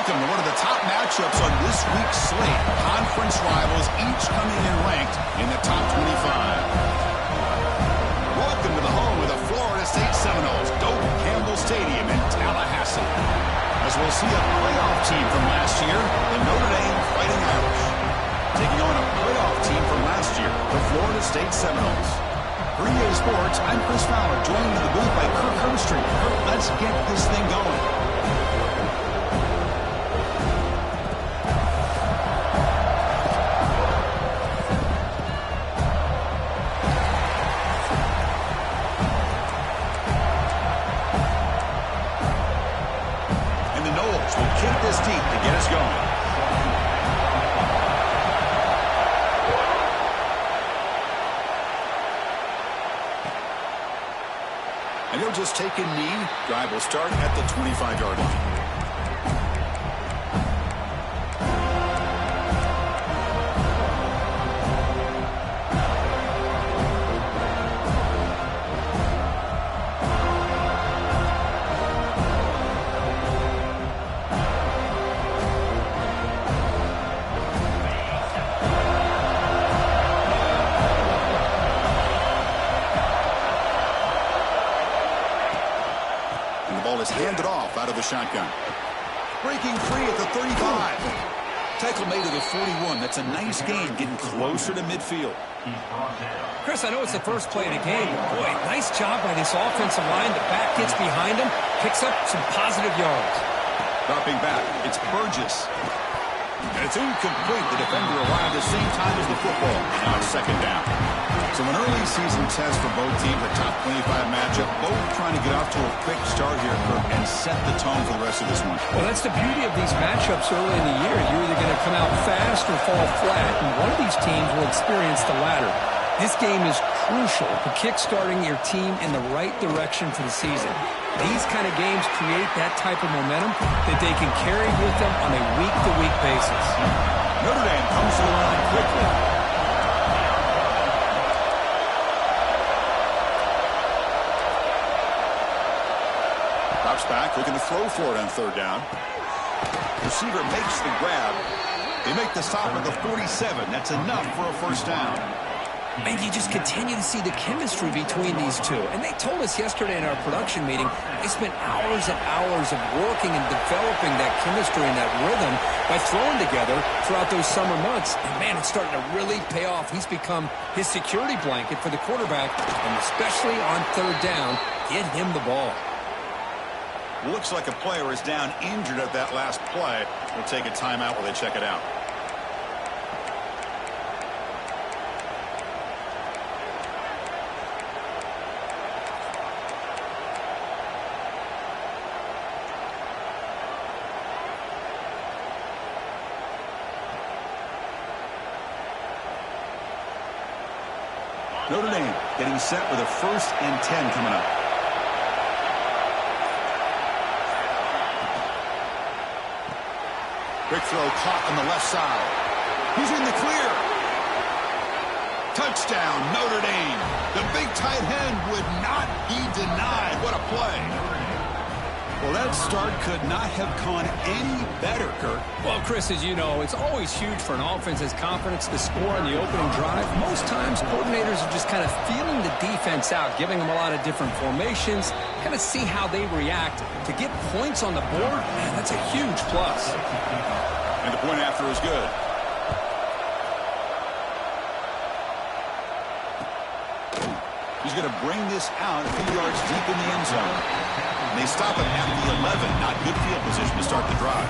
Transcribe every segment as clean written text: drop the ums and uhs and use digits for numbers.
Welcome to one of the top matchups on this week's slate. Conference rivals each coming in ranked in the top 25. Welcome to the home of the Florida State Seminoles, Doak Campbell Stadium in Tallahassee. As we'll see a playoff team from last year, the Notre Dame Fighting Irish, taking on a playoff team from last year, the Florida State Seminoles. For EA Sports, I'm Chris Fowler, joined in the booth by Kirk Herbstreit. Kirk, let's get this thing going. Kick this deep to get us going. And he'll just take a knee. Drive will start at the 25-yard line. Is handed off out of the shotgun. Breaking free at the 35. Tackle made to the 41. That's a nice gain, getting closer to midfield. Chris, I know it's the first play of the game. Boy, nice job by this offensive line. The back gets behind him, picks up some positive yards. Dropping back, it's Burgess. And it's incomplete. The defender arrived at the same time as the football. Now it's second down. So an early season test for both teams, a top 25 matchup. Both trying to get off to a quick start here, Kirk, and set the tone for the rest of this one. Well, that's the beauty of these matchups early in the year. You're either going to come out fast or fall flat, and one of these teams will experience the latter. This game is crucial for kick-starting your team in the right direction for the season. These kind of games create that type of momentum that they can carry with them on a week-to-week basis. Notre Dame comes to the line quickly. Drops back, looking to throw for it on third down. Receiver makes the grab. They make the stop at the 47. That's enough for a first down. And you just continue to see the chemistry between these two. And they told us yesterday in our production meeting, they spent hours and hours of working and developing that chemistry and that rhythm by throwing together throughout those summer months. And, man, it's starting to really pay off. He's become his security blanket for the quarterback, and especially on third down, get him the ball. Looks like a player is down injured at that last play. We'll take a timeout while they check it out. Notre Dame getting set with a 1st and 10 coming up. Quick throw caught on the left side. He's in the clear. Touchdown, Notre Dame. The big tight end would not be denied. What a play. Well, that start could not have gone any better, Kirk. Well, Chris, as you know, it's always huge for an offense's confidence to score on the opening drive. Most times, coordinators are just kind of feeling the defense out, giving them a lot of different formations, kind of see how they react. To get points on the board, man, that's a huge plus. And the point after is good. He's going to bring this out a few yards deep in the end zone. And they stop him at the 11. Not good field position to start the drive.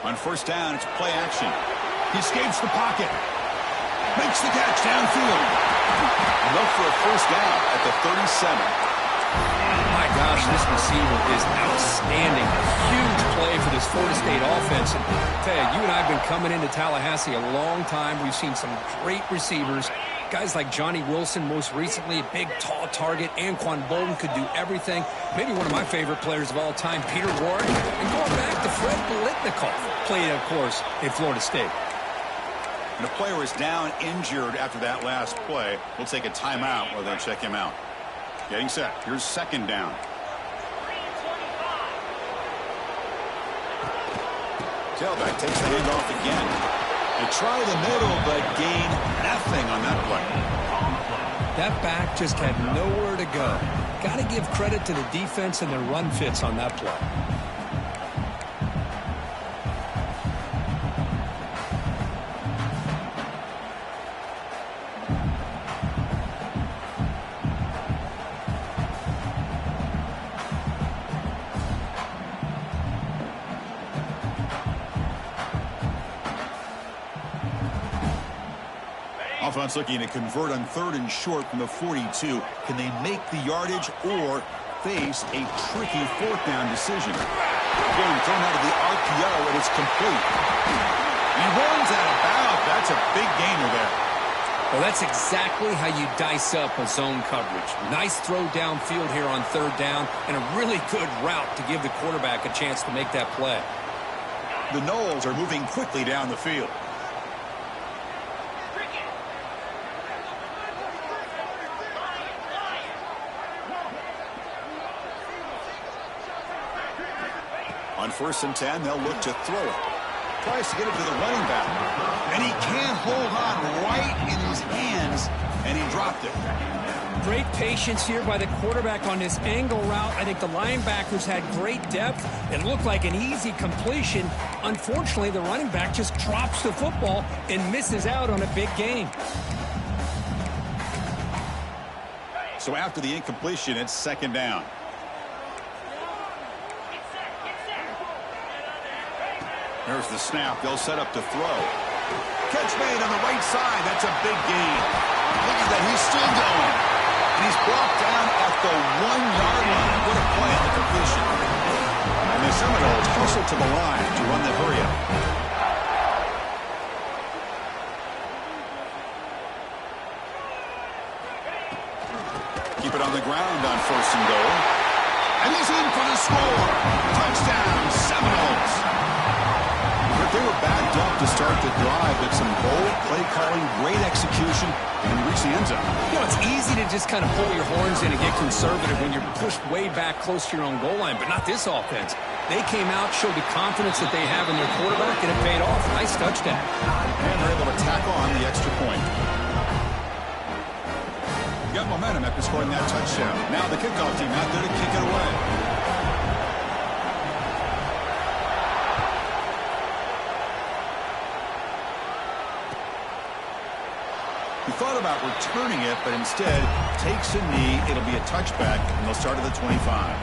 On first down, it's play action. He escapes the pocket. Makes the catch downfield. Look for a first down at the 37. My gosh, this receiver is outstanding. A huge play for this Florida State offense. And I tell you, you and I have been coming into Tallahassee a long time. We've seen some great receivers. Guys like Johnny Wilson, most recently, a big, tall target. Anquan Bolden could do everything. Maybe one of my favorite players of all time, Peter Warrick. And going back to Fred Biletnikoff, played, of course, in Florida State. And the player is down injured after that last play. We'll take a timeout while they check him out. Getting set. Here's second down. Tailback takes the handoff again. They try the middle, but gain nothing on that play. That back just had nowhere to go. Got to give credit to the defense and their run fits on that play. Offense looking to convert on 3rd and short from the 42. Can they make the yardage or face a tricky 4th down decision? Again, thrown out of the RPO, and it's complete. He runs out of bounds. That's a big gainer there. Well, that's exactly how you dice up a zone coverage. Nice throw downfield here on 3rd down, and a really good route to give the quarterback a chance to make that play. The Noles are moving quickly down the field. On 1st and 10, they'll look to throw it. Tries to get it to the running back. And he can't hold on right in his hands, and he dropped it. Great patience here by the quarterback on this angle route. I think the linebackers had great depth. It looked like an easy completion. Unfortunately, the running back just drops the football and misses out on a big gain. So after the incompletion, it's 2nd down. There's the snap. They'll set up to throw. Catch made on the right side. That's a big gain. Look at that. He's still going. And he's brought down at the 1-yard line. What a play on the completion. And the Seminoles hustle to the line to run the hurry up. Keep it on the ground on 1st and goal. And he's in for the score. Touchdown, Seminoles. They were backed up to start the drive, but some bold play calling, great execution, and reach the end zone. You know, it's easy to just kind of pull your horns in and get conservative when you're pushed way back close to your own goal line, but not this offense. They came out, showed the confidence that they have in their quarterback, and it paid off. Nice touchdown. And they're able to tack on the extra point. Got momentum after scoring that touchdown. Now the kickoff team out there to kick it away. He thought about returning it, but instead takes a knee. It'll be a touchback, and they'll start at the 25.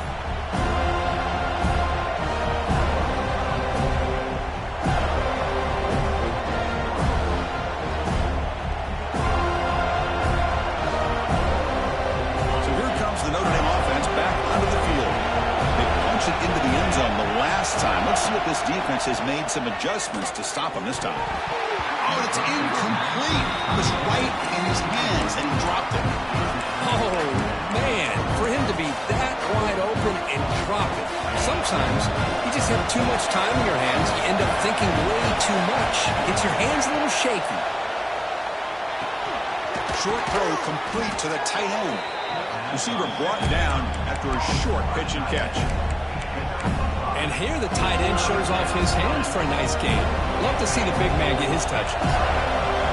So here comes the Notre Dame offense back onto the field. They punch it into the end zone the last time. Let's see if this defense has made some adjustments to stop them this time. Oh, it's incomplete. It was right in his hands, and he dropped it. Oh, man, for him to be that wide open and drop it. Sometimes you just have too much time in your hands. You end up thinking way too much. Gets your hands a little shaky. Short throw complete to the tight end. Receiver brought down after a short pitch and catch. And here the tight end shows off his hands for a nice gain. Love to see the big man get his touches.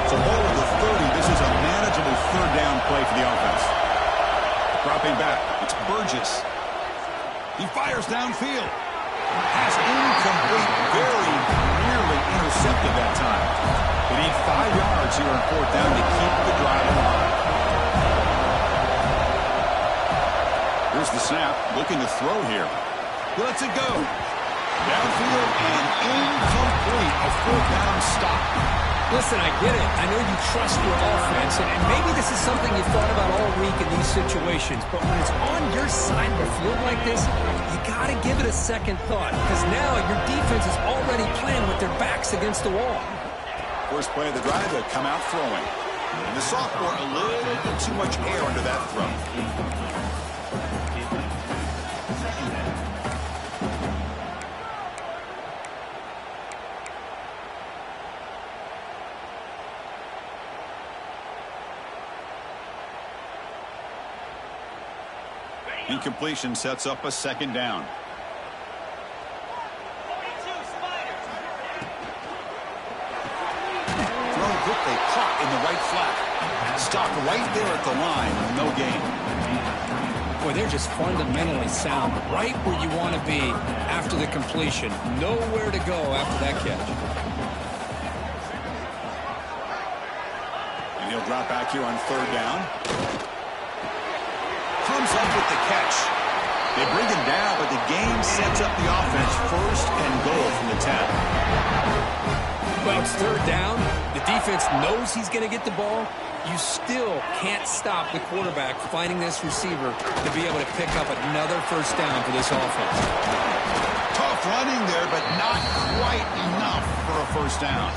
So ball at the 30. This is a manageable 3rd down play for the offense. Dropping back. It's Burgess. He fires downfield. Pass incomplete. Very nearly intercepted that time. They need 5 yards here on 4th down to keep the drive alive. Here's the snap. Looking to throw here. He lets it go. Downfield and incomplete. A 4th down stop. Listen, I get it. I know you trust your offense, and maybe this is something you've thought about all week in these situations, but when it's on your side of the field like this, you got to give it a second thought, because now your defense is already playing with their backs against the wall. First play of the drive, they come out throwing. And the sophomore, a little bit too much air under that throw. Incompletion sets up a second down. Throw quickly caught in the right flat. Stopped right there at the line. No gain. Boy, they're just fundamentally sound. Right where you want to be after the completion. Nowhere to go after that catch. And he'll drop back here on third down. Comes up with the catch. They bring him down, but the game sets up the offense first and goal from the 10. Well, it's third down. The defense knows he's going to get the ball. You still can't stop the quarterback finding this receiver to be able to pick up another first down for this offense. Tough running there, but not quite enough for a first down.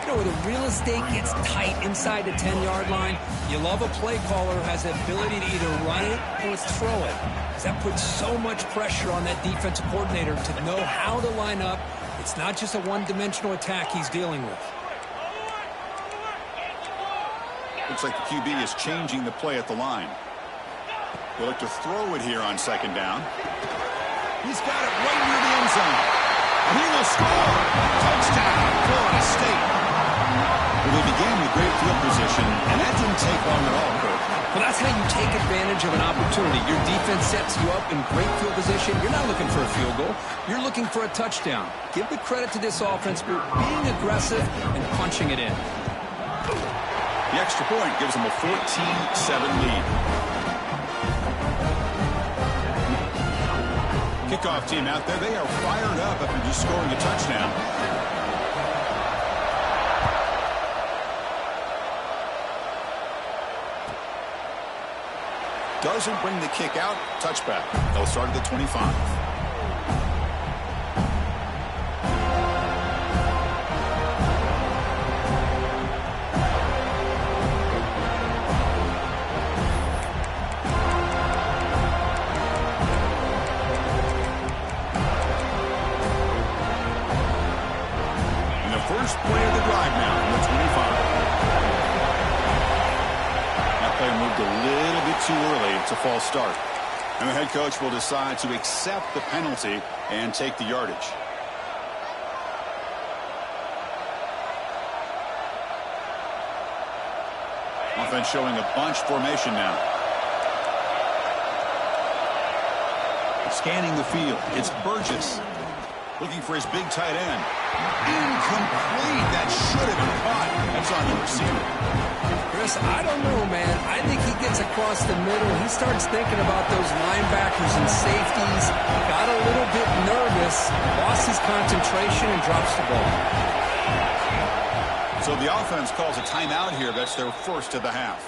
You know, where the real estate gets tight inside the 10-yard line, you love a play caller who has the ability to either run it or throw it. Because that puts so much pressure on that defensive coordinator to know how to line up. It's not just a one-dimensional attack he's dealing with. Looks like the QB is changing the play at the line. They'll look to throw it here on second down. He's got it right near the end zone. And he will score. Touchdown, Florida State. Well, they began with great field position, and that didn't take long at all, Kirk. Well, that's how you take advantage of an opportunity. Your defense sets you up in great field position. You're not looking for a field goal. You're looking for a touchdown. Give the credit to this offense for being aggressive and punching it in. The extra point gives them a 14-7 lead. Kickoff team out there, they are fired up after just scoring a touchdown. Doesn't bring the kick out. Touchback. They'll start at the 25. First play of the drive now from the 25. That play moved a little bit too early. It's a false start. And the head coach will decide to accept the penalty and take the yardage. Offense showing a bunch formation now. Scanning the field. It's Burgess. Looking for his big tight end. Incomplete. That should have been caught. That's on the receiver. Chris, I don't know, man. I think he gets across the middle. He starts thinking about those linebackers and safeties. Got a little bit nervous. Lost his concentration and drops the ball. So the offense calls a timeout here. That's their first of the half.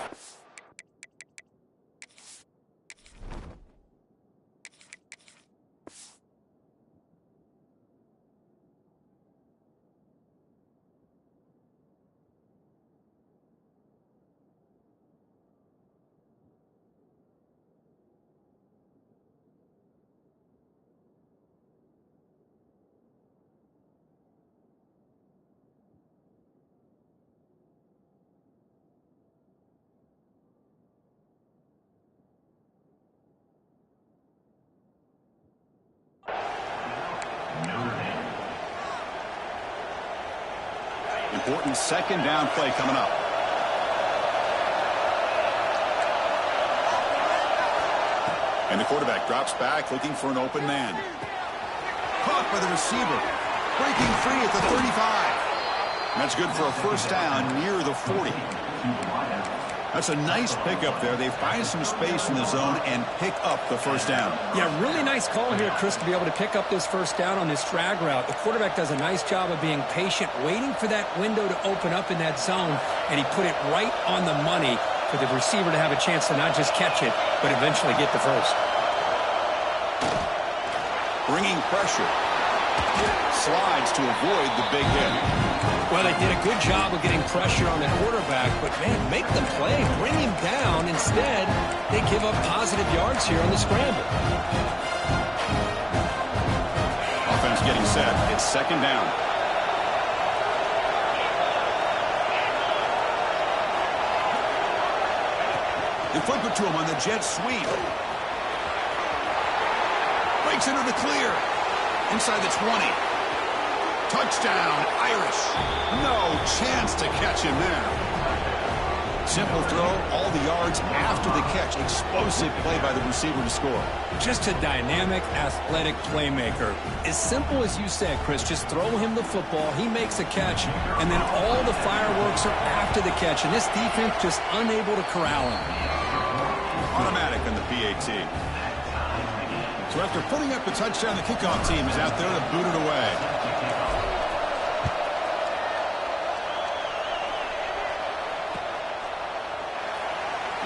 Important second down play coming up. And the quarterback drops back looking for an open man. Caught by the receiver. Breaking free at the 35. And that's good for a first down near the 40. That's a nice pickup there. They find some space in the zone and pick up the first down. Yeah, really nice call here, Chris, to be able to pick up this first down on this drag route. The quarterback does a nice job of being patient, waiting for that window to open up in that zone, and he put it right on the money for the receiver to have a chance to not just catch it, but eventually get the first. Bringing pressure. Slides to avoid the big hit. Well, they did a good job of getting pressure on the quarterback, but, man, make the play. Bring him down. Instead, they give up positive yards here on the scramble. Offense getting set. It's second down. They flip it to him on the jet sweep. Breaks into the clear. Inside the 20. Touchdown, Irish. No chance to catch him there. Simple throw, all the yards after the catch. Explosive play by the receiver to score. Just a dynamic, athletic playmaker. As simple as you said, Chris, just throw him the football, he makes a catch, and then all the fireworks are after the catch. And this defense just unable to corral him. Automatic on the PAT. So after putting up the touchdown, the kickoff team is out there to boot it away.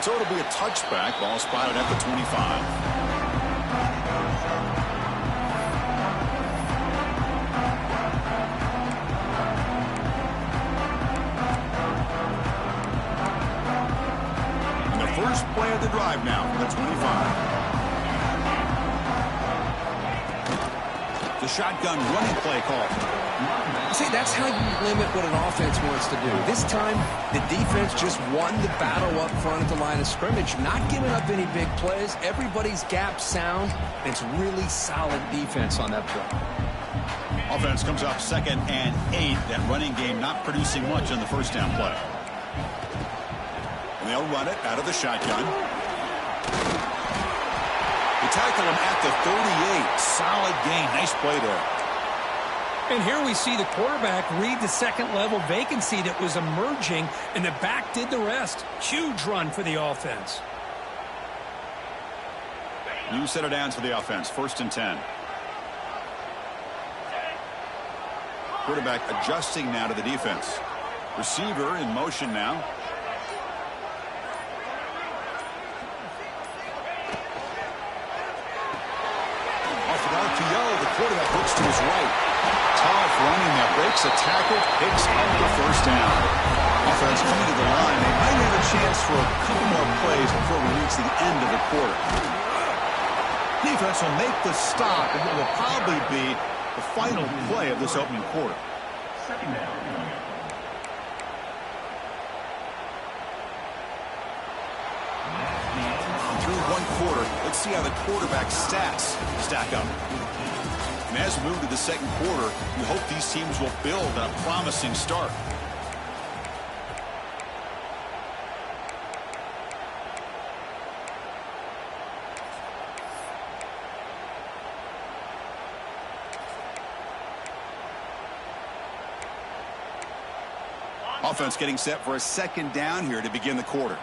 So it'll be a touchback. Ball spotted at the 25. And the first play of the drive now from the 25. The shotgun running play call. See, that's how you limit what an offense wants to do. This time, the defense just won the battle up front at the line of scrimmage, not giving up any big plays. Everybody's gap sound, and it's really solid defense on that play. Offense comes up 2nd and 8. That running game not producing much on the first down play. And they'll run it out of the shotgun. They tackle him at the 38. Solid gain. Nice play there. And here we see the quarterback read the second-level vacancy that was emerging, and the back did the rest. Huge run for the offense. New set of downs for the offense. 1st and 10. Quarterback adjusting now to the defense. Receiver in motion now. Off an RPO, the quarterback looks to his right. Tough running that breaks a tackle, picks up the first down. Offense coming to the line. They might have a chance for a couple more plays before we reach the end of the quarter. Defense will make the stop, and it will probably be the final play of this opening quarter. Second down. Through one quarter, let's see how the quarterback's stats stack up. And as we move to the second quarter, we hope these teams will build on a promising start. Offense getting set for a second down here to begin the quarter.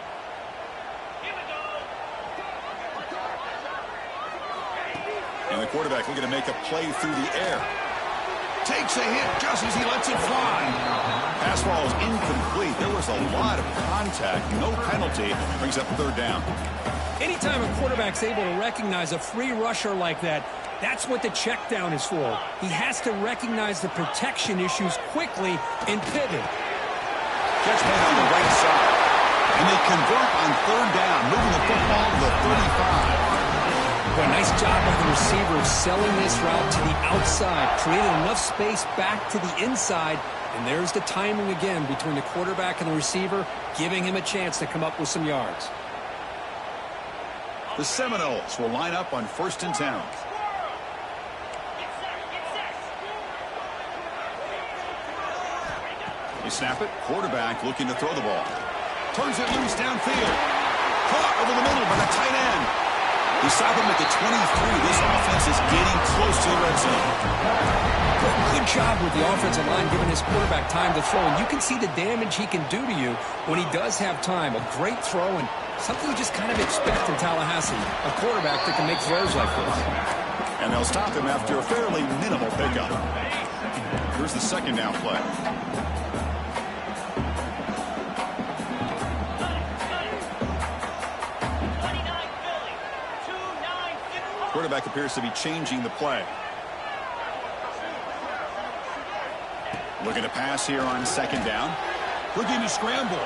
And the quarterback looking to make a play through the air. Takes a hit just as he lets it fly. Pass ball is incomplete. There was a lot of contact. No penalty. Brings up 3rd down. Anytime a quarterback's able to recognize a free rusher like that, that's what the check down is for. He has to recognize the protection issues quickly and pivot. Catch made on the right side. And they convert on 3rd down, moving the football to the 35. Well, nice job by the receiver of selling this route to the outside, creating enough space back to the inside, and there's the timing again between the quarterback and the receiver, giving him a chance to come up with some yards. The Seminoles will line up on 1st and 10. They snap it. Quarterback looking to throw the ball. Turns it loose downfield. Caught over the middle by the tight end. He stopped him at the 23. This offense is getting close to the red zone. Good job with the offensive line giving his quarterback time to throw. And you can see the damage he can do to you when he does have time. A great throw and something you just kind of expect in Tallahassee. A quarterback that can make throws like this. And they'll stop him after a fairly minimal pickup. Here's the second down play. Quarterback appears to be changing the play. Looking to pass here on second down. Looking to scramble.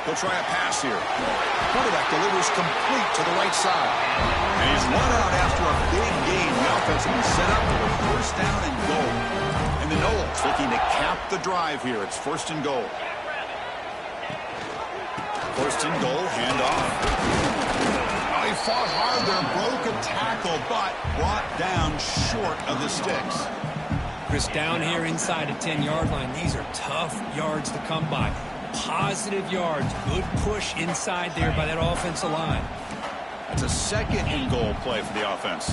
He'll try a pass here. Quarterback delivers complete to the right side. And he's run out after a big gain. The offense will be set up for a first down and goal. And the Noles looking to cap the drive here. It's first and goal. First and goal, handoff. Oh, he fought hard there, broke a tackle, but brought down short of the sticks. Chris, down here inside the 10-yard line, these are tough yards to come by. Positive yards, good push inside there by that offensive line. That's a second and goal play for the offense.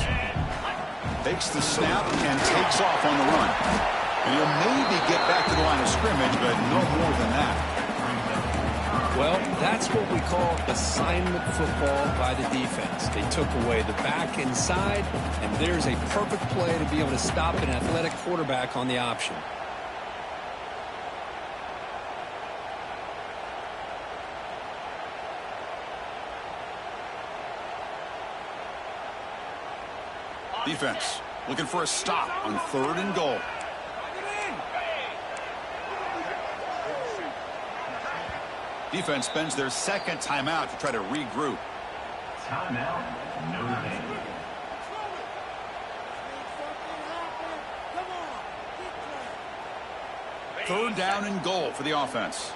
Takes the snap and takes off on the run. And he'll maybe get back to the line of scrimmage, but no more than that. Well, that's what we call assignment football by the defense. They took away the back inside, and there's a perfect play to be able to stop an athletic quarterback on the option. Defense looking for a stop on third and goal. Defense spends their second timeout to try to regroup. Timeout, Notre Dame. Third down and goal for the offense.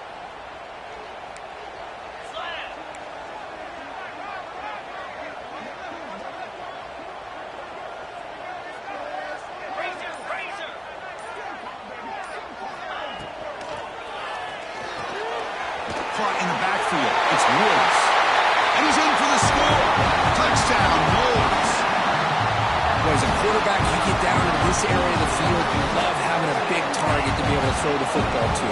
Caught in the backfield. It's Woods. And he's in for the score. Touchdown, Noles. Well, as a quarterback, you get down into this area of the field, you love having a big target to be able to throw the football to.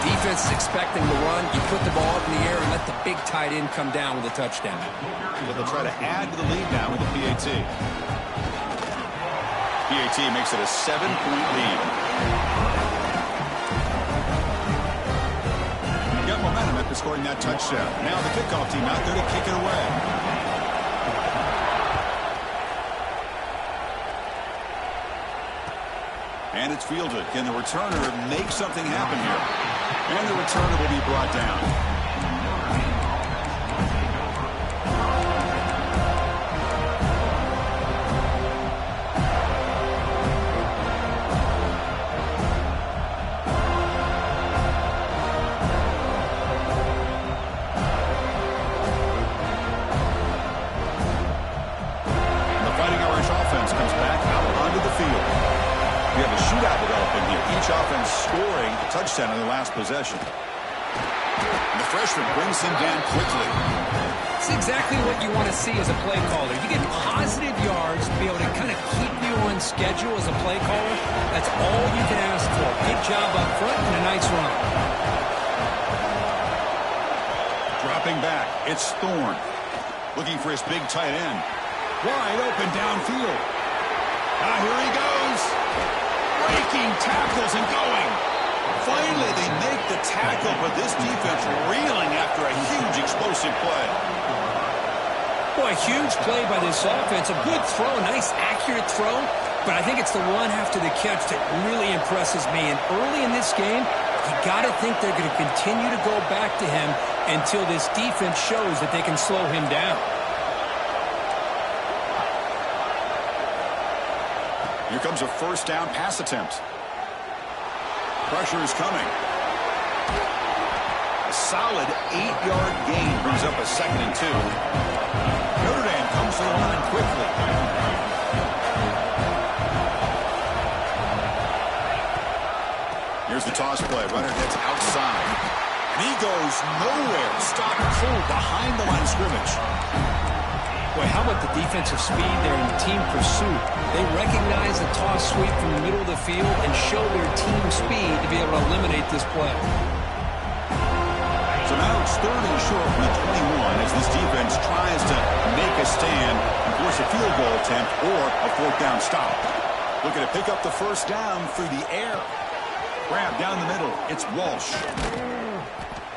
Defense is expecting the run. You put the ball up in the air and let the big tight end come down with a touchdown. So they'll try to add to the lead now with the PAT. PAT makes it a 7-point lead. Got momentum after scoring that touchdown. Now the kickoff team out there to kick it away. And it's fielded. Can the returner make something happen here? And the returner will be brought down. Offense scoring a touchdown in the last possession. And the freshman brings him down quickly. It's exactly what you want to see as a play caller. You get positive yards to be able to kind of keep you on schedule as a play caller. That's all you can ask for. Good job up front and a nice run. Dropping back, it's Thorne. Looking for his big tight end. Wide open downfield. Here he goes. Breaking tackles and going. Finally, they make the tackle, but this defense reeling after a huge explosive play. Boy, a huge play by this offense. A good throw, a nice accurate throw, but I think it's the one after the catch that really impresses me. And early in this game, you got to think they're going to continue to go back to him until this defense shows that they can slow him down. Here comes a first down pass attempt. Pressure is coming. A solid 8-yard gain brings up a 2nd and 2. Notre Dame comes to the line quickly. Here's the toss play. Runner heads outside. And he goes nowhere. Stopped cold behind the line of scrimmage. Boy, how about the defensive speed there in the team pursuit? They recognize the toss sweep from the middle of the field and show their team speed to be able to eliminate this play. So now it's 3rd and short from the 21 as this defense tries to make a stand and force a field goal attempt or a 4th down stop. Looking to pick up the 1st down through the air. Grab down the middle. It's Walsh.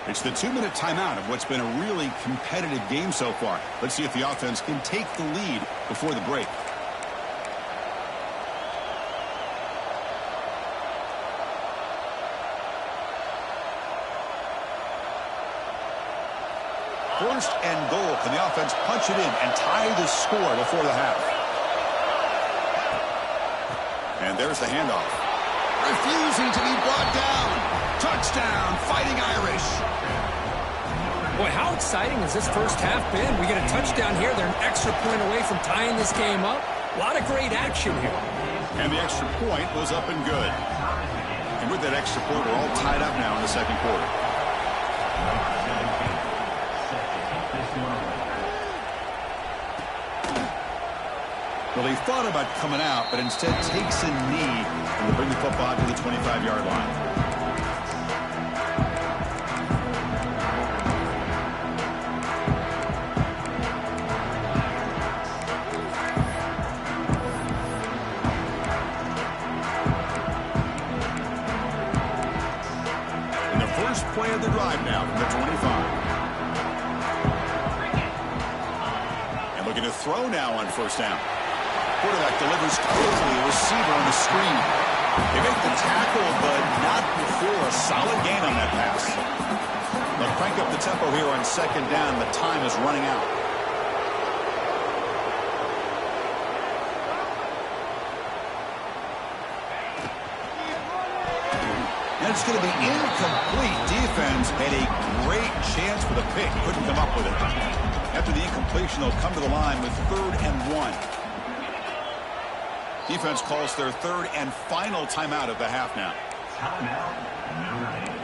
It's the 2-minute timeout of what's been a really competitive game so far. Let's see if the offense can take the lead before the break. First and goal. Can the offense punch it in and tie the score before the half? And there's the handoff. Refusing to be brought down. Touchdown, Fighting Irish. Boy, how exciting has this first half been? We get a touchdown here. They're an extra point away from tying this game up. A lot of great action here. And the extra point was up and good. And with that extra point, we're all tied up now in the 2nd quarter. Well, he thought about coming out, but instead takes a knee and will bring the football to the 25-yard line. And the first play of the drive now from the 25. And looking to throw now on 1st down. Quarterback delivers quickly, a receiver on the screen. They make the tackle, but not before a solid gain on that pass. They'll crank up the tempo here on 2nd down. The time is running out. And it's going to be incomplete. Defense had a great chance for the pick. Couldn't come up with it. After the incompletion, they'll come to the line with 3rd and 1. Defense calls their 3rd and final timeout of the half now. Timeout, Notre Dame.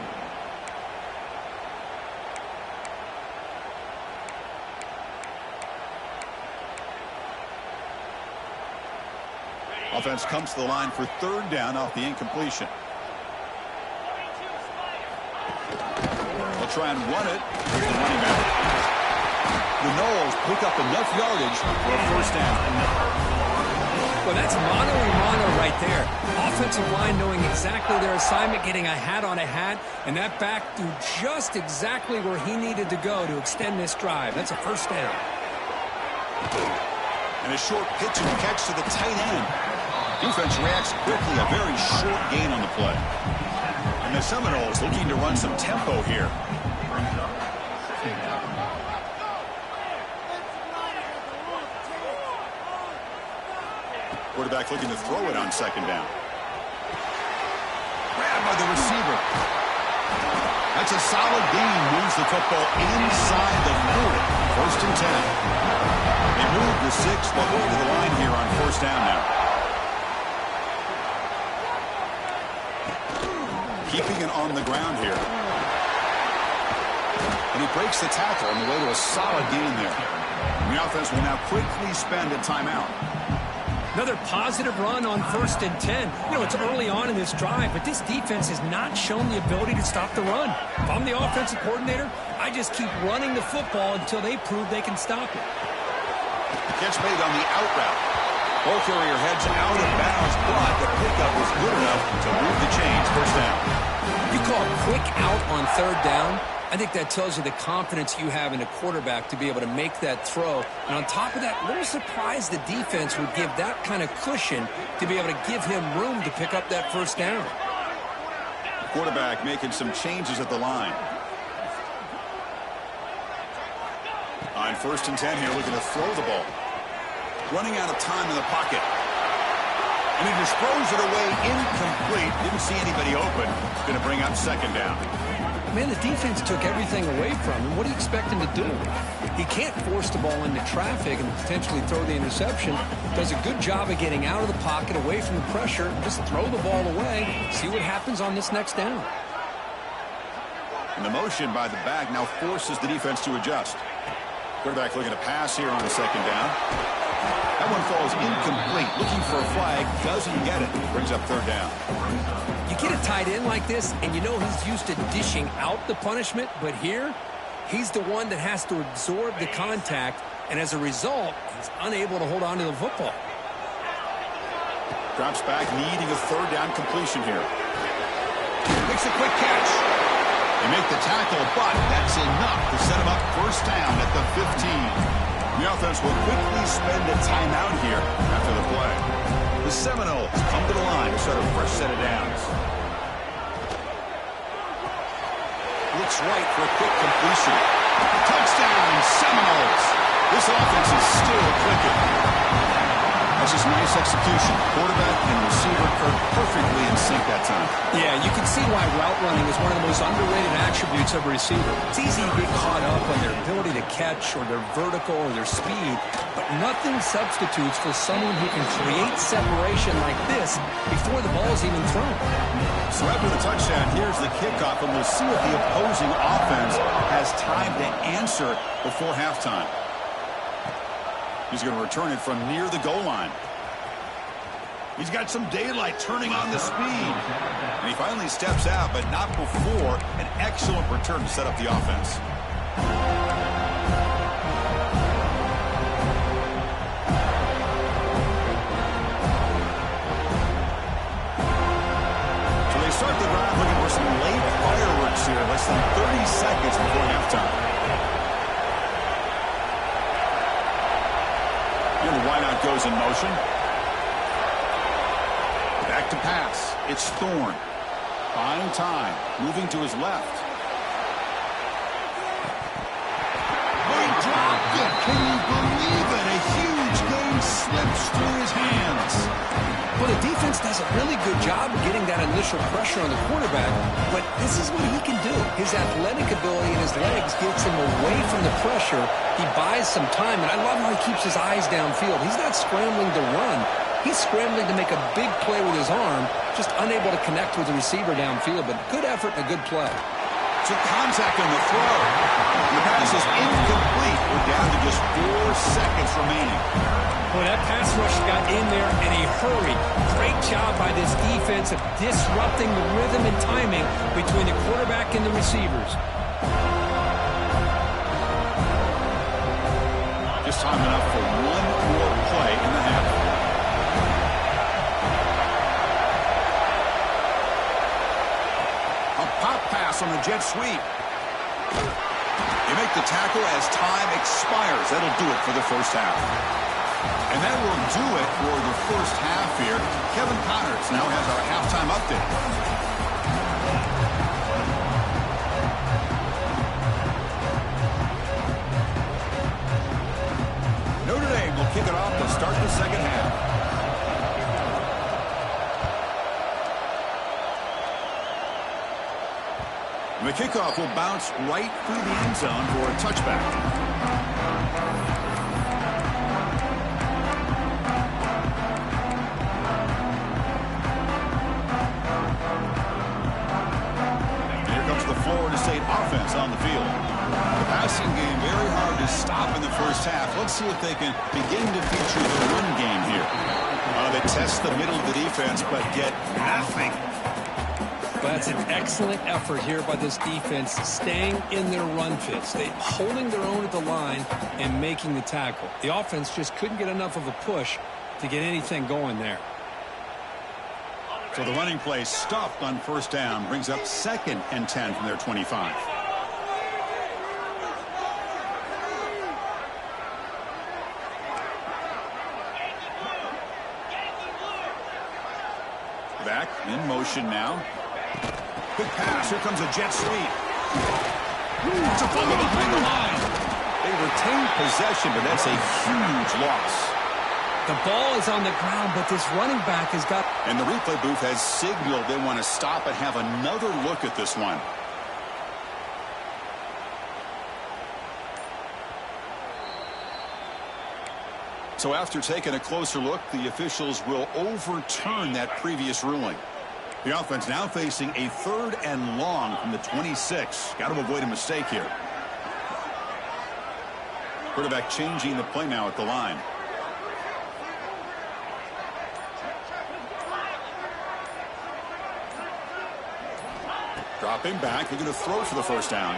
Offense comes to the line for 3rd down off the incompletion. They'll try and run it. Here's the running back. The Noles pick up enough yardage for a 1st down. Well, that's mano-a-mano right there. Offensive line knowing exactly their assignment, getting a hat on a hat, and that back threw just exactly where he needed to go to extend this drive. That's a 1st down. And a short pitch and catch to the tight end. Defense reacts quickly, a very short gain on the play. And the Seminoles looking to run some tempo here. Quarterback looking to throw it on 2nd down. Grabbed by the receiver. That's a solid gain. Moves the football inside the 40. 1st and 10. They move the 6. They'll go to the line here on 1st down now. Keeping it on the ground here. And he breaks the tackle on the way to a solid gain there. And the offense will now quickly spend a timeout. Another positive run on 1st and 10. You know, it's early on in this drive, but this defense has not shown the ability to stop the run. If I'm the offensive coordinator, I just keep running the football until they prove they can stop it. Catch made on the out route. Ball carrier heads out of bounds, but the pickup was good enough to move the chains. 1st down. You call quick out on 3rd down. I think that tells you the confidence you have in a quarterback to be able to make that throw. And on top of that, a little surprised the defense would give that kind of cushion to be able to give him room to pick up that 1st down. Quarterback making some changes at the line. On 1st and 10 here, looking to throw the ball. Running out of time in the pocket. And he just throws it away incomplete. Didn't see anybody open. Going to bring up 2nd down. Man, the defense took everything away from him. What do you expect him to do? He can't force the ball into traffic and potentially throw the interception. Does a good job of getting out of the pocket, away from the pressure, and just throw the ball away. See what happens on this next down. And the motion by the back now forces the defense to adjust. Quarterback looking to pass here on the second down. That one falls incomplete. Looking for a flag. Doesn't get it. Brings up third down. You get a tight end like this, and you know he's used to dishing out the punishment, but here, he's the one that has to absorb the contact, and as a result, he's unable to hold on to the football. Drops back, needing a third down completion here. Makes a quick catch. They make the tackle, but that's enough to set him up first down at the 15. The offense will quickly spend a timeout here after the play. The Seminoles come to the line to start a fresh set of downs. Looks right for a quick completion. Touchdown, Seminoles. This offense is still clicking. That's just nice execution. Quarterback and receiver perfectly in sync that time. Yeah, you can see why route running is one of the most underrated attributes of a receiver. It's easy to get caught up on their ability to catch or their vertical or their speed, but nothing substitutes for someone who can create separation like this before the ball is even thrown. So after the touchdown, here's the kickoff, and we'll see if the opposing offense has time to answer before halftime. He's going to return it from near the goal line. He's got some daylight turning on the speed. And he finally steps out, but not before an excellent return to set up the offense. So they start the drive looking for some late fireworks here, less than 30 seconds before halftime. And the wideout goes in motion. Back to pass. It's Thorne. Buying time. Moving to his left. They dropped it. Can you believe it? A huge game slips through his hands. Well, the defense does a really good job of getting that initial pressure on the quarterback, but this is what he can do. His athletic ability and his legs gets him away from the pressure. He buys some time, and I love how he keeps his eyes downfield. He's not scrambling to run. He's scrambling to make a big play with his arm, just unable to connect with the receiver downfield, but good effort and a good play. Took contact on the throw. The pass is incomplete. We're down to just 4 seconds remaining. Well, that pass rush got in there in a hurry. Great job by this defense of disrupting the rhythm and timing between the quarterback and the receivers. Just time enough for one more play in the half. A pop pass on the jet sweep. You make the tackle as time expires. That'll do it for the first half. And that will do it for the first half here. Kevin Connors now has our halftime update. Notre Dame will kick it off to start the second half. The kickoff will bounce right through the end zone for a touchback. Offense on the field. The passing game very hard to stop in the first half. Let's see if they can begin to feature the run game here. They test the middle of the defense, but get nothing. That's an excellent effort here by this defense, staying in their run fits. They're holding their own at the line and making the tackle. The offense just couldn't get enough of a push to get anything going there. So the running play stopped on first down, brings up 2nd and 10 from their 25. Back in motion now. Quick pass. Here comes a jet sweep. It's a fumble behind the line. They retain possession, but that's a huge loss. The ball is on the ground, but this running back has got... And the replay booth has signaled they want to stop and have another look at this one. So after taking a closer look, the officials will overturn that previous ruling. The offense now facing a 3rd and long from the 26. Got to avoid a mistake here. Quarterback changing the play now at the line. Dropping back. They're going to throw for the first down.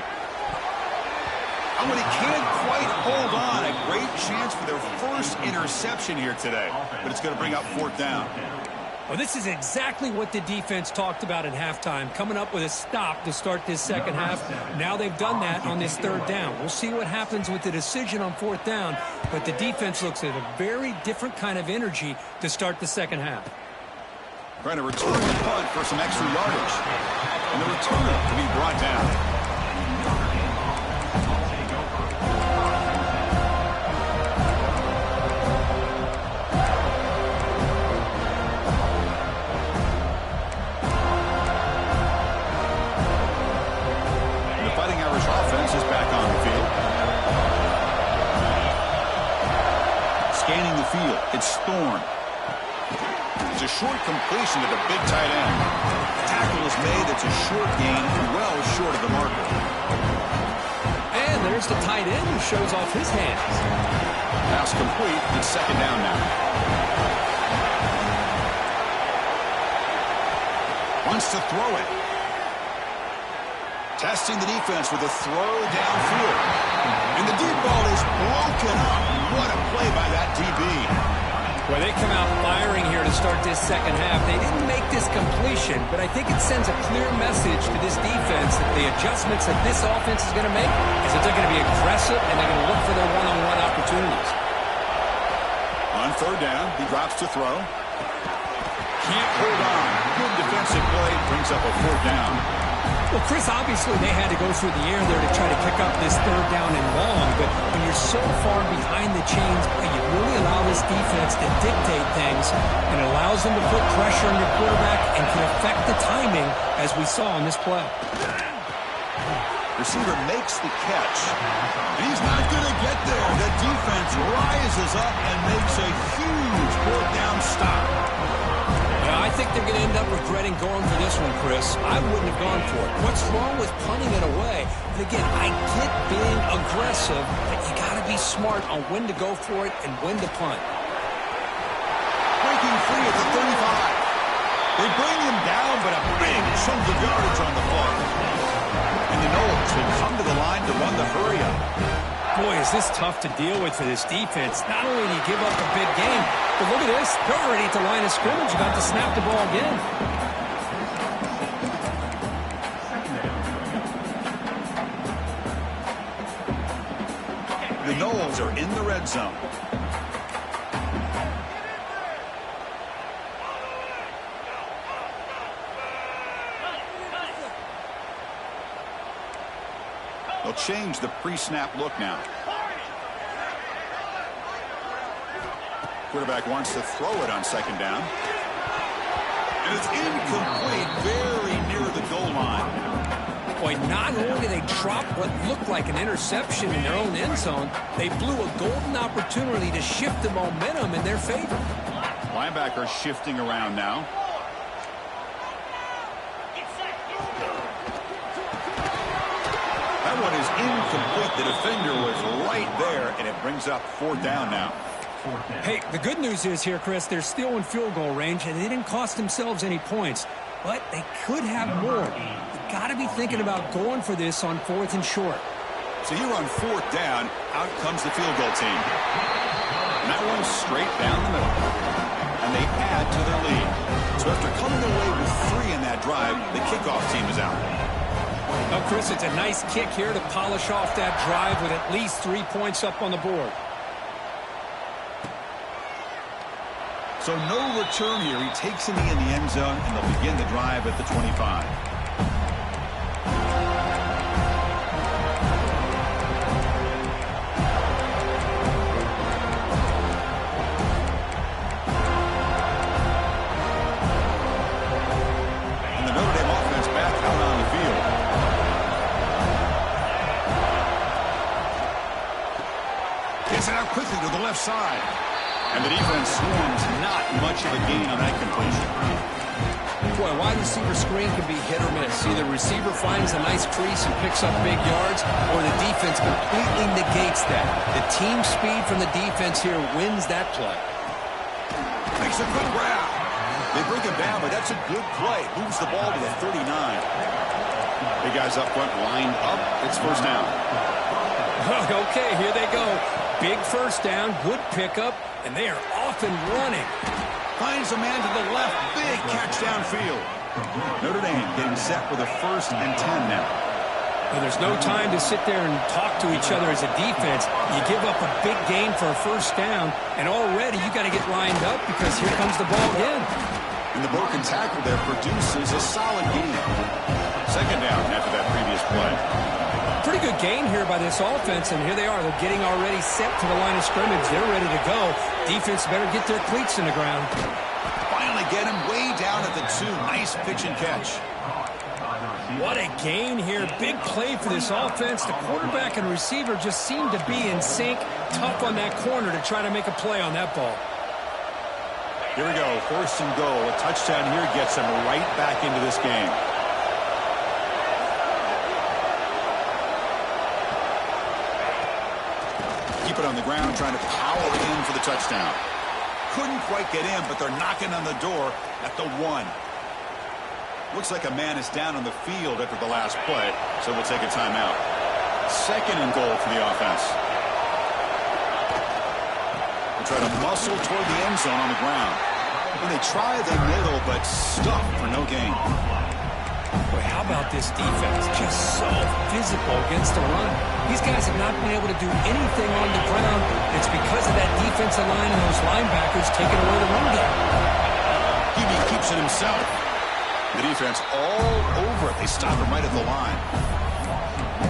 Oh, and he can't quite hold on. A great chance for their first interception here today. But it's going to bring up fourth down. Well, this is exactly what the defense talked about at halftime, coming up with a stop to start this second half. Now they've done that on this third down. We'll see what happens with the decision on fourth down, but the defense looks at a very different kind of energy to start the second half. Trying to return the punt for some extra yardage. And the returner to be brought down. Offense is back on the field. Scanning the field. It's Thorne. It's a short completion to the big tight end. The tackle is made. It's a short gain, well short of the marker. And there's the tight end who shows off his hands. Pass complete. It's second down now. Wants to throw it. Testing the defense with a throw downfield. And the deep ball is broken up. What a play by that DB. Well, they come out firing here to start this second half. They didn't make this completion, but I think it sends a clear message to this defense that the adjustments that this offense is going to make is that they're going to be aggressive and they're going to look for their one-on-one opportunities. On third down, he drops to throw. Can't hold on. Good defensive play. Brings up a fourth down. Well, Chris, obviously they had to go through the air there to try to pick up this third down and long, but when you're so far behind the chains, you really allow this defense to dictate things, and it allows them to put pressure on your quarterback and can affect the timing, as we saw on this play. Receiver makes the catch, and he's not going to get there. The defense rises up and makes a huge fourth down stop. I think they're going to end up regretting going for this one, Chris. I wouldn't have gone for it. What's wrong with punting it away? And again, I get being aggressive, but you got to be smart on when to go for it and when to punt. Breaking free at the 35. They bring him down, but a big chunk of yardage on the far. And the Knowles will come to the line to run the hurry-up. Boy, is this tough to deal with for this defense. Not only do you give up a big game, but look at this. They're already at the line of scrimmage, about to snap the ball again. The Knowles are in the red zone. They'll change the pre-snap look now. Quarterback wants to throw it on second down. And it's incomplete, very near the goal line. Boy, not only did they drop what looked like an interception in their own end zone, they blew a golden opportunity to shift the momentum in their favor. Linebacker shifting around now. That one is incomplete. The defender was right there, and it brings up fourth down now. Hey, the good news is here, Chris, they're still in field goal range, and they didn't cost themselves any points, but they could have more. You got to be thinking about going for this on fourth and short. So here on fourth down, out comes the field goal team. And that one's straight down the middle. And they add to their lead. So after coming away with 3 in that drive, the kickoff team is out. Well, Chris, it's a nice kick here to polish off that drive with at least 3 points up on the board. So no return here. He takes a knee in the end zone, and they'll begin the drive at the 25. And the Notre Dame offense back out on the field. Gets it out quickly to the left side. And the defense swarms, not much of a gain on that completion. Boy, wide receiver screen can be hit or miss. Either receiver finds a nice crease and picks up big yards, or the defense completely negates that. The team speed from the defense here wins that play. Makes a good grab. They bring him down, but that's a good play. Moves the ball to the 39. Big guys up front lined up. It's first down. Okay, here they go. Big first down, good pickup, and they are off and running. Finds a man to the left. Big catch downfield. Notre Dame getting set with a 1st and 10 now. Well, there's no time to sit there and talk to each other as a defense. You give up a big gain for a first down, and already you got to get lined up because here comes the ball again. And the broken tackle there produces a solid gain. Second down after that previous play. Pretty good gain here by this offense, and here they are. They're getting already set to the line of scrimmage. They're ready to go. Defense better get their cleats in the ground. Finally get him way down at the 2. Nice pitch and catch. What a gain here. Big play for this offense. The quarterback and receiver just seem to be in sync. Tough on that corner to try to make a play on that ball. Here we go. 1st and goal. A touchdown here gets them right back into this game. Keep it on the ground, trying to power in for the touchdown. Couldn't quite get in, but they're knocking on the door at the 1. Looks like a man is down on the field after the last play, so we'll take a timeout. 2nd and goal for the offense. They try to muscle toward the end zone on the ground. And they try the middle, but stuck for no gain. Boy, how about this defense? Just so physical against the run. These guys have not been able to do anything on the ground. It's because of that defensive line and those linebackers taking away the run game. He keeps it himself. The defense all over it. They stop him right at the line.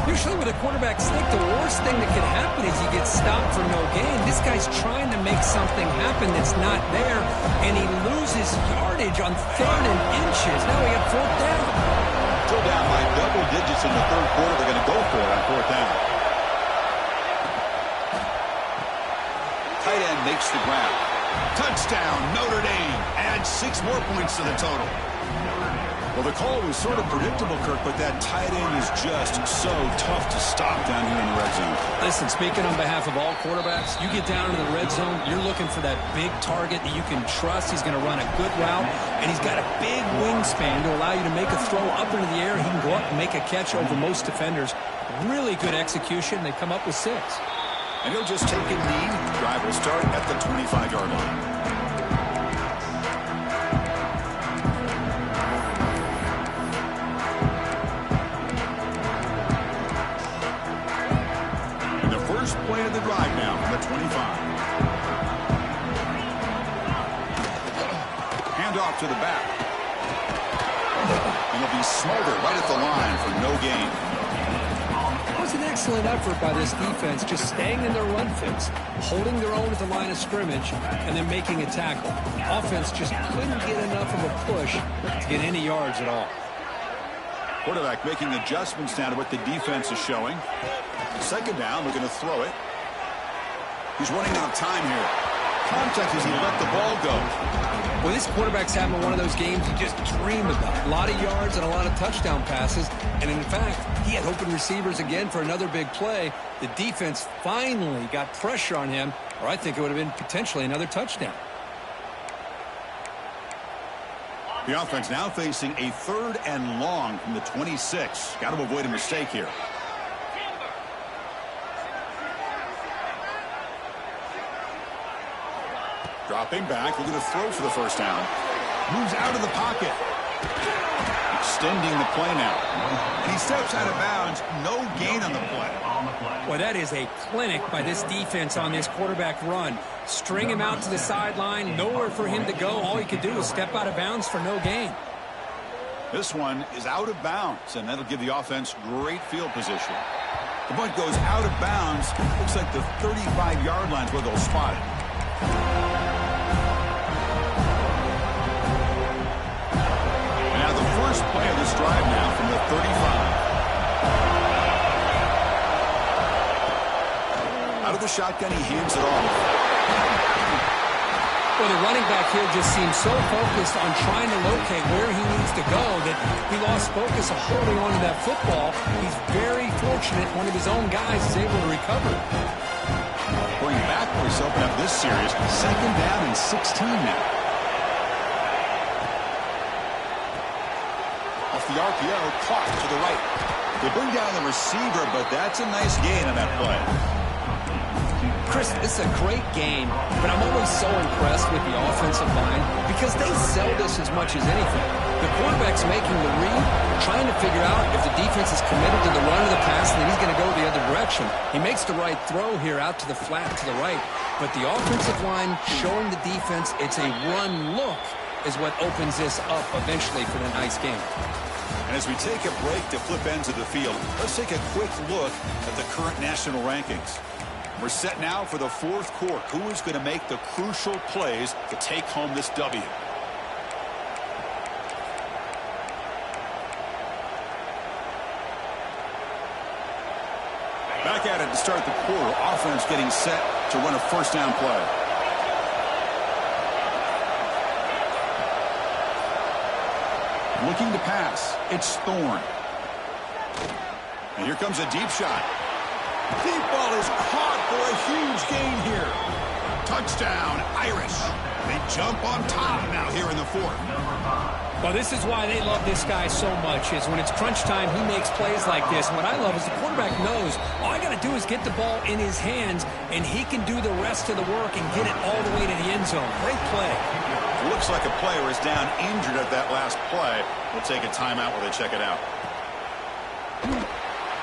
Usually with a quarterback sneak, the worst thing that can happen is he gets stopped for no gain. This guy's trying to make something happen that's not there, and he loses yardage on 3rd and inches. Now we got 4th down. Still down by double digits in the 3rd quarter. They're going to go for it on 4th down. Tight end makes the grab. Touchdown, Notre Dame. Adds 6 more points to the total. Well, the call was sort of predictable, Kirk, but that tight end is just so tough to stop down here in the red zone. Listen, speaking on behalf of all quarterbacks, you get down into the red zone, you're looking for that big target that you can trust. He's going to run a good route, and he's got a big wingspan to allow you to make a throw up into the air. He can go up and make a catch over most defenders. Really good execution. They come up with 6. And he'll just take a knee. Drive will start at the 25-yard line. Play of the drive now from the 25. Hand off to the back. And he'll be smothered right at the line for no gain. It was an excellent effort by this defense, just staying in their run fits, holding their own at the line of scrimmage, and then making a tackle. Offense just couldn't get enough of a push to get any yards at all. Quarterback making adjustments now to what the defense is showing. 2nd down, looking to throw it. He's running out of time here. Contact as he let the ball go. Well, this quarterback's having one of those games you just dream about. A lot of yards and a lot of touchdown passes. And in fact, he had open receivers again for another big play. The defense finally got pressure on him, or I think it would have been potentially another touchdown. The offense now facing a 3rd and long from the 26. Got to avoid a mistake here. Dropping back, looking to throw for the 1st down. Moves out of the pocket. Extending the play now. And he steps out of bounds. No gain on the play. Well, that is a clinic by this defense on this quarterback run. String him out to the sideline. Nowhere for him to go. All he could do was step out of bounds for no gain. This one is out of bounds, and that'll give the offense great field position. The punt goes out of bounds. Looks like the 35-yard line is where they'll spot it. Now the first play of this drive now from the 35. Out of the shotgun, he hands it off. Well, the running back here just seems so focused on trying to locate where he needs to go that he lost focus of holding on to that football. He's very fortunate one of his own guys is able to recover. Going backwards to open up this series. 2nd down and 16 now. Off the RPO, caught to the right. They bring down the receiver, but that's a nice gain on that play. Chris, this is a great game, but I'm always so impressed with the offensive line because they sell this as much as anything. The quarterback's making the read, trying to figure out if the defense is committed to the run or the pass, and then he's going to go the other direction. He makes the right throw here out to the flat to the right, but the offensive line showing the defense it's a run look is what opens this up eventually for the nice game. And as we take a break to flip ends of the field, let's take a quick look at the current national rankings. We're set now for the 4th quarter. Who is going to make the crucial plays to take home this W? Back at it to start the quarter. Offense getting set to run a 1st down play. Looking to pass. It's Thorne. And here comes a deep shot. Deep ball is caught for a huge gain here. Touchdown, Irish. They jump on top now here in the 4th. Well, this is why they love this guy so much, is when it's crunch time, he makes plays like this. And what I love is the quarterback knows all I got to do is get the ball in his hands, and he can do the rest of the work and get it all the way to the end zone. Great play. Looks like a player is down injured at that last play. We'll take a timeout while they check it out.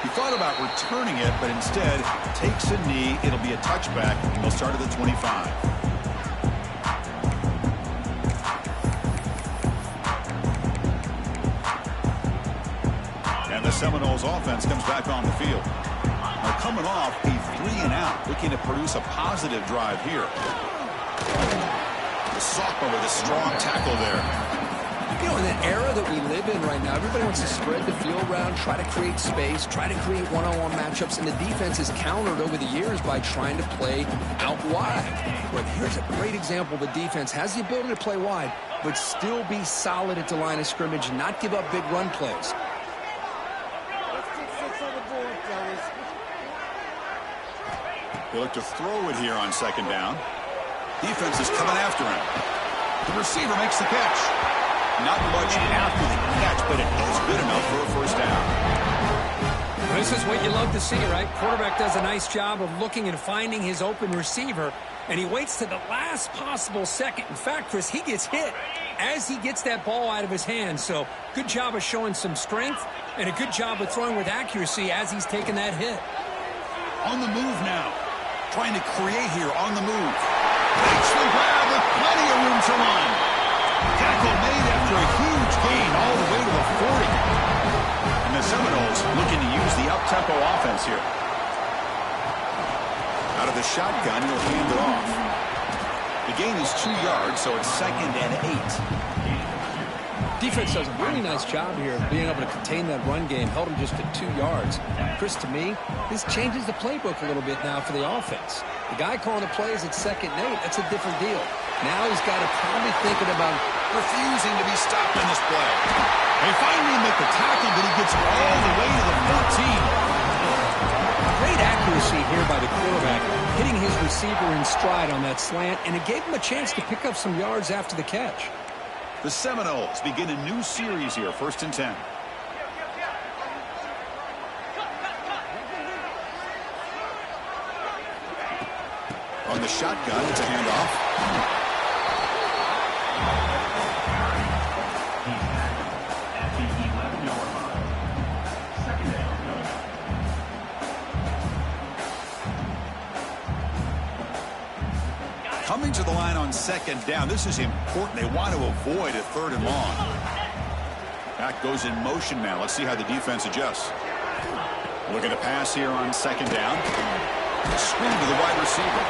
He thought about returning it, but instead takes a knee. It'll be a touchback, and he'll start at the 25. And the Seminoles offense comes back on the field. Now coming off a 3-and-out, looking to produce a positive drive here. The sophomore with a strong tackle there. You know, in the era that we live in right now, everybody wants to spread the field around, try to create space, try to create one-on-one matchups, and the defense is countered over the years by trying to play out wide. But here's a great example. The defense has the ability to play wide, but still be solid at the line of scrimmage and not give up big run plays. They look to throw it here on 2nd down. Defense is coming after him. The receiver makes the catch. Not much after the catch, but it is good enough for a 1st down. This is what you love to see, right? Quarterback does a nice job of looking and finding his open receiver, and he waits to the last possible second. In fact, Chris, he gets hit as he gets that ball out of his hands. So good job of showing some strength and a good job of throwing with accuracy as he's taking that hit. On the move now. Trying to create here on the move. Makes the grab with plenty of room to run. Tackle made after a huge gain all the way to the 40. And the Seminoles looking to use the up-tempo offense here. Out of the shotgun, he'll hand it off. The gain is 2 yards, so it's 2nd and 8. Defense does a really nice job here of being able to contain that run game, held him just at 2 yards. Chris, to me, this changes the playbook a little bit now for the offense. The guy calling the plays at 2nd and 8, that's a different deal. Now he's got to probably thinking about refusing to be stopped on this play. They finally make the tackle, but he gets all the way to the 14. Great accuracy here by the quarterback, hitting his receiver in stride on that slant, and it gave him a chance to pick up some yards after the catch. The Seminoles begin a new series here, 1st and 10. On the shotgun, it's a handoff. Coming to the line on 2nd down. This is important. They want to avoid a 3rd and long. Back goes in motion now. Let's see how the defense adjusts. Looking to pass here on 2nd down. Screen to the wide receiver.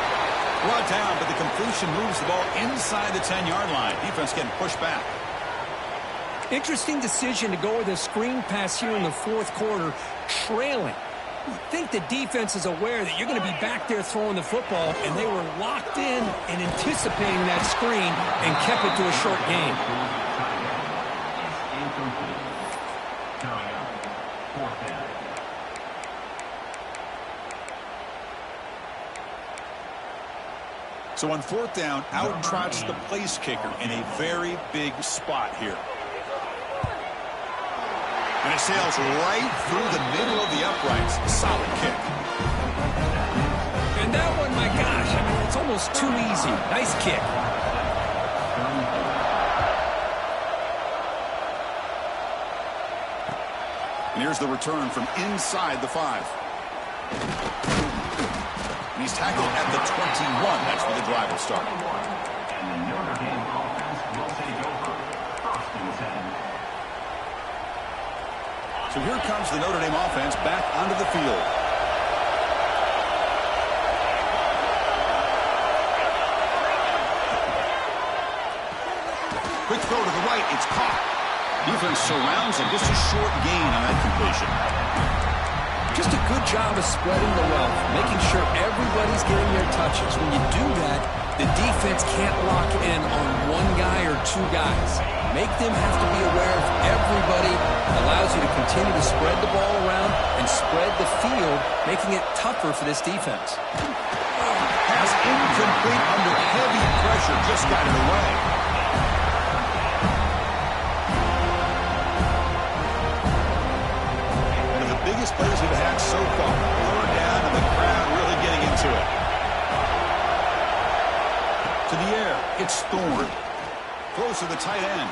Brought down, but the completion moves the ball inside the 10-yard line. Defense getting pushed back. Interesting decision to go with a screen pass here in the 4th quarter, trailing. I think the defense is aware that you're going to be back there throwing the football, and they were locked in and anticipating that screen and kept it to a short gain. So on 4th down, out trots the place kicker in a very big spot here. And it sails right through the middle of the uprights. Solid kick. And that one, my gosh, I mean, it's almost too easy. Nice kick. And here's the return from inside the 5. And he's tackled at the 21. That's where the drive will start. And the Notre Dame offense will take over. 1st and 10. So here comes the Notre Dame offense back onto the field. Quick throw to the right. It's caught. Defense surrounds him. Just a short gain on that completion. Just a good job of spreading the wealth, making sure everybody's getting their touches. When you do that, the defense can't lock in on one guy or two guys. Make them have to be aware of everybody. Allows you to continue to spread the ball around and spread the field, making it tougher for this defense. Pass incomplete under heavy pressure. Just got it away. Biggest plays we've had so far. 3rd down, and the crowd really getting into it. To the air, it's Thorne. Throws to the tight end.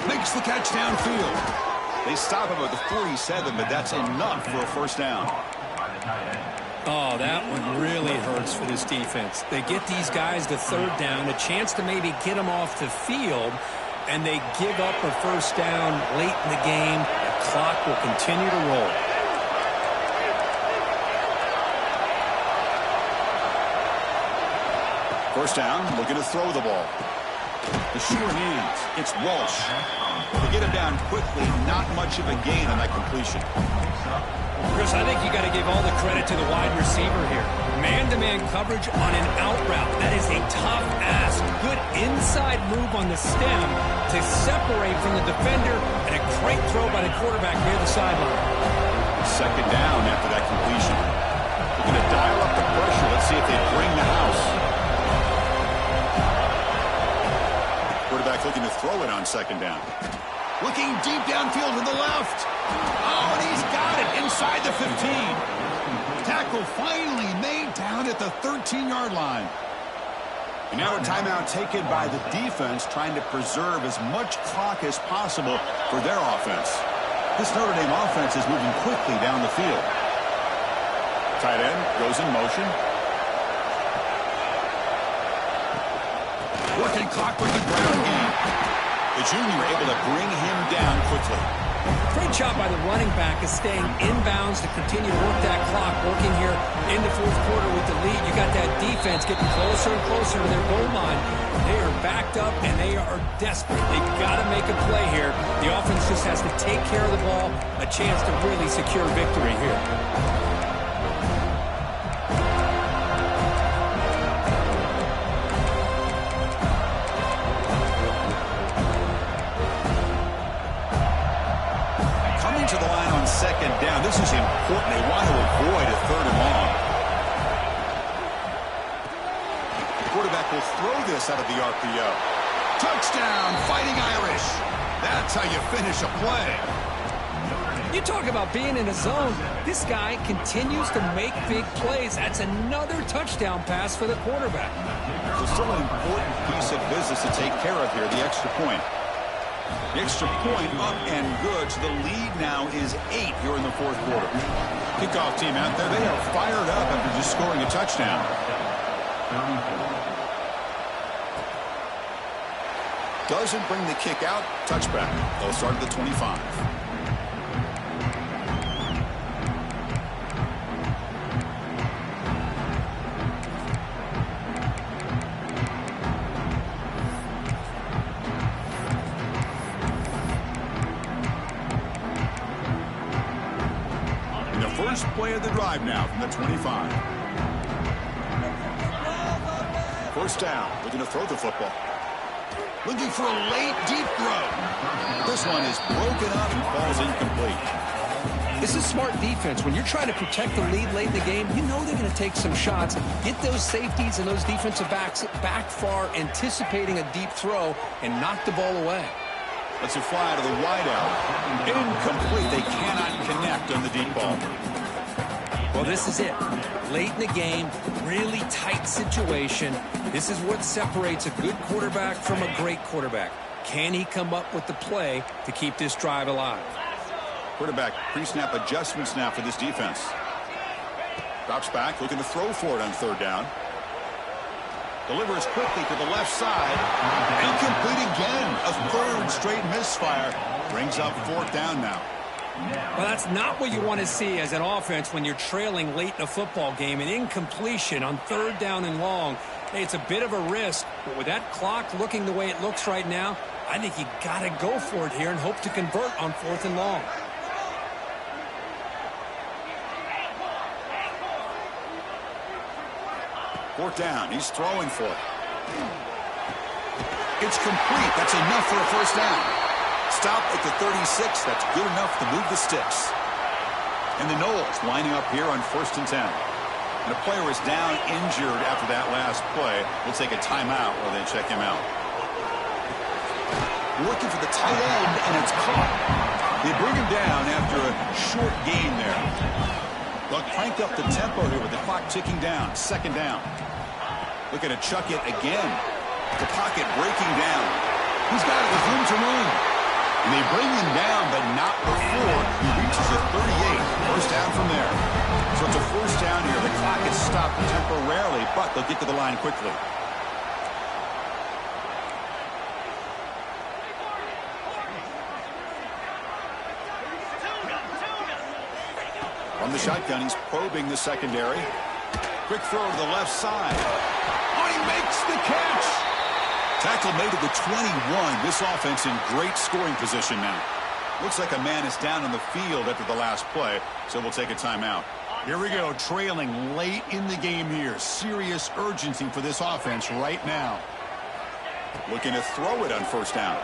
Makes the catch downfield. They stop him at the 47, but that's enough for a 1st down. Oh, that one really hurts for this defense. They get these guys to 3rd down, a chance to maybe get them off the field, and they give up a 1st down late in the game. The clock will continue to roll. 1st down, looking to throw the ball. The sure hands. It's Walsh. They get him down quickly. Not much of a gain on that completion. Chris, I think you got to give all the credit to the wide receiver here. Man-to-man coverage on an out route. That is a tough ask. Good inside move on the stem to separate from the defender, and a great throw by the quarterback near the sideline. 2nd down after that completion. They're going to dial up the pressure. Let's see if they bring the house. Quarterback looking to throw it on 2nd down. Looking deep downfield to the left. Oh, and he's got it inside the 15. Tackle finally made down at the 13-yard line. And now a timeout taken by the defense, trying to preserve as much clock as possible for their offense. This Notre Dame offense is moving quickly down the field. Tight end goes in motion. Working clock with the ground game. The junior able to bring him down quickly. Great job by the running back is staying inbounds to continue to work that clock, working here in the 4th quarter with the lead. You got that defense getting closer and closer to their goal line. They are backed up, and they are desperate. They've got to make a play here. The offense just has to take care of the ball, a chance to really secure victory here. To the line on 2nd down. This is important. They want to avoid a 3rd and long. The quarterback will throw this out of the RPO. Touchdown, Fighting Irish. That's how you finish a play. You talk about being in a zone. This guy continues to make big plays. That's another touchdown pass for the quarterback. So still an important piece of business to take care of here, the extra point. The extra point up and good. So the lead now is 8 here in the 4th quarter. Kickoff team out there. They are fired up after just scoring a touchdown. Doesn't bring the kick out. Touchback. They'll start at the 25. play of the drive now from the 25. First down. Looking to throw the football. Looking for a late, deep throw. This one is broken up and falls incomplete. This is smart defense. When you're trying to protect the lead late in the game, you know they're going to take some shots. Get those safeties and those defensive backs back far, anticipating a deep throw, and knock the ball away. Let's it fly to the wideout. Incomplete. They cannot connect on the deep ball. Well, this is it. Late in the game, really tight situation. This is what separates a good quarterback from a great quarterback. Can he come up with the play to keep this drive alive? Quarterback pre-snap adjustments now for this defense. Drops back, looking to throw for it on third down. Delivers quickly to the left side. Incomplete again. A third straight misfire. Brings up fourth down now. Well, that's not what you want to see as an offense when you're trailing late in a football game. An incompletion on third down and long. Hey, it's a bit of a risk, but with that clock looking the way it looks right now, I think you got to go for it here and hope to convert on fourth and long. Fourth down. He's throwing for it. It's complete. That's enough for a first down. Stop at the 36. That's good enough to move the sticks. And the Knowles lining up here on 1st and 10. And a player is down injured after that last play. We'll take a timeout while they check him out. Looking for the tight end, and it's caught. They bring him down after a short gain there. They'll crank up the tempo here with the clock ticking down. Second down. Looking to chuck it again. The pocket breaking down. He's got it with room to run. And they bring him down, but not before he reaches the 38. First down from there. So it's a first down here. The clock is stopped temporarily, but they'll get to the line quickly. From the shotgun, he's probing the secondary. Quick throw to the left side. Oh, he makes the catch. Tackle made to the 21. This offense in great scoring position now. Looks like a man is down on the field after the last play, so we'll take a timeout. Here we go, trailing late in the game here. Serious urgency for this offense right now. Looking to throw it on first down.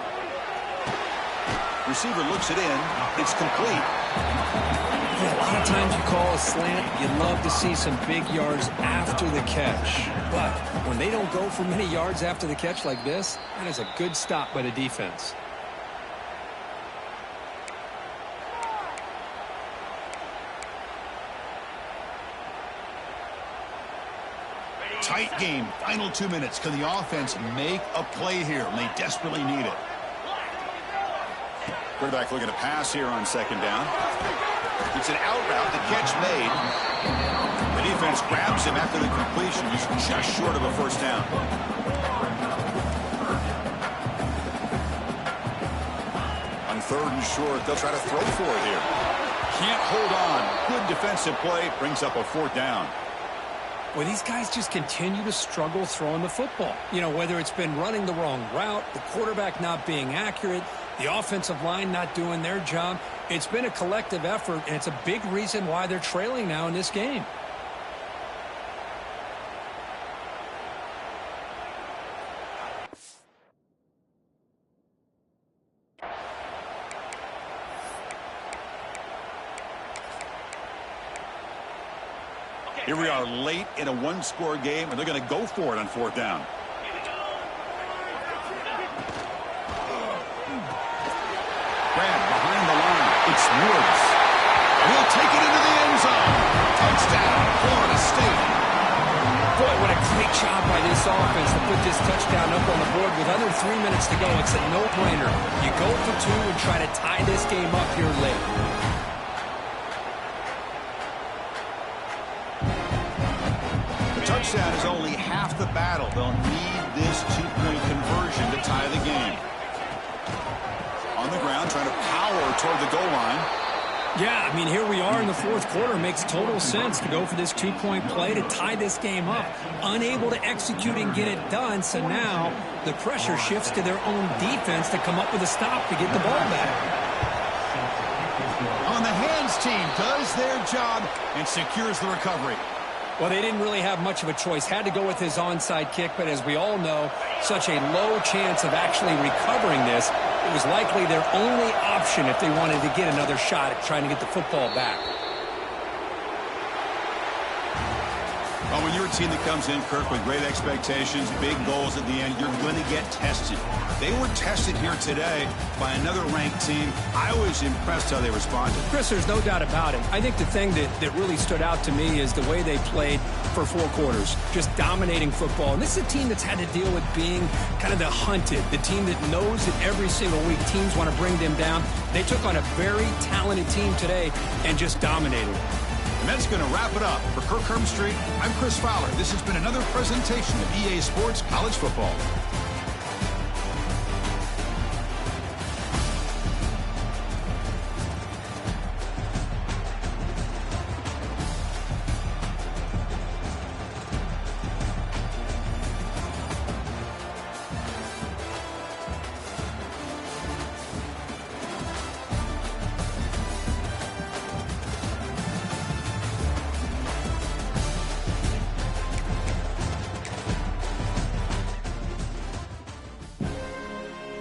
Receiver looks it in. It's complete. Yeah, a lot of times you call a slant, you love to see some big yards after the catch. But when they don't go for many yards after the catch like this, that is a good stop by the defense. Tight game, final 2 minutes. Can the offense make a play here? And they desperately need it. Quarterback looking to pass here on second down. It's an out route, the catch made. The defense grabs him after the completion. He's just short of a first down. On third and short, they'll try to throw for it here. Can't hold on. Good defensive play, brings up a fourth down. Well, these guys just continue to struggle throwing the football. You know, whether it's been running the wrong route, the quarterback not being accurate, the offensive line not doing their job. It's been a collective effort, and it's a big reason why they're trailing now in this game. Here we are late in a one-score game, and they're going to go for it on fourth down. Grab behind the line. It's Woods. He'll take it into the end zone. Touchdown, Florida State. Boy, what a great job by this offense to put this touchdown up on the board with under 3 minutes to go. It's a no-brainer. You go for two and try to tie this game up here late. Touchdown is only half the battle. They'll need this two-point conversion to tie the game. On the ground, trying to power toward the goal line. Yeah, I mean, here we are in the fourth quarter. It makes total sense to go for this two-point play to tie this game up. Unable to execute and get it done, so now the pressure shifts to their own defense to come up with a stop to get the ball back. On the hands team does their job and secures the recovery. Well, they didn't really have much of a choice. Had to go with his onside kick, but as we all know, such a low chance of actually recovering this. It was likely their only option if they wanted to get another shot at trying to get the football back. Well, when you're a team that comes in, Kirk, with great expectations, big goals at the end, you're going to get tested. They were tested here today by another ranked team. I was impressed how they responded. Chris, there's no doubt about it. I think the thing that really stood out to me is the way they played for 4 quarters, just dominating football. And this is a team that's had to deal with being kind of the hunted, the team that knows that every single week teams want to bring them down. They took on a very talented team today and just dominated. And that's going to wrap it up. For Kirk Street, I'm Chris Fowler. This has been another presentation of EA Sports College Football.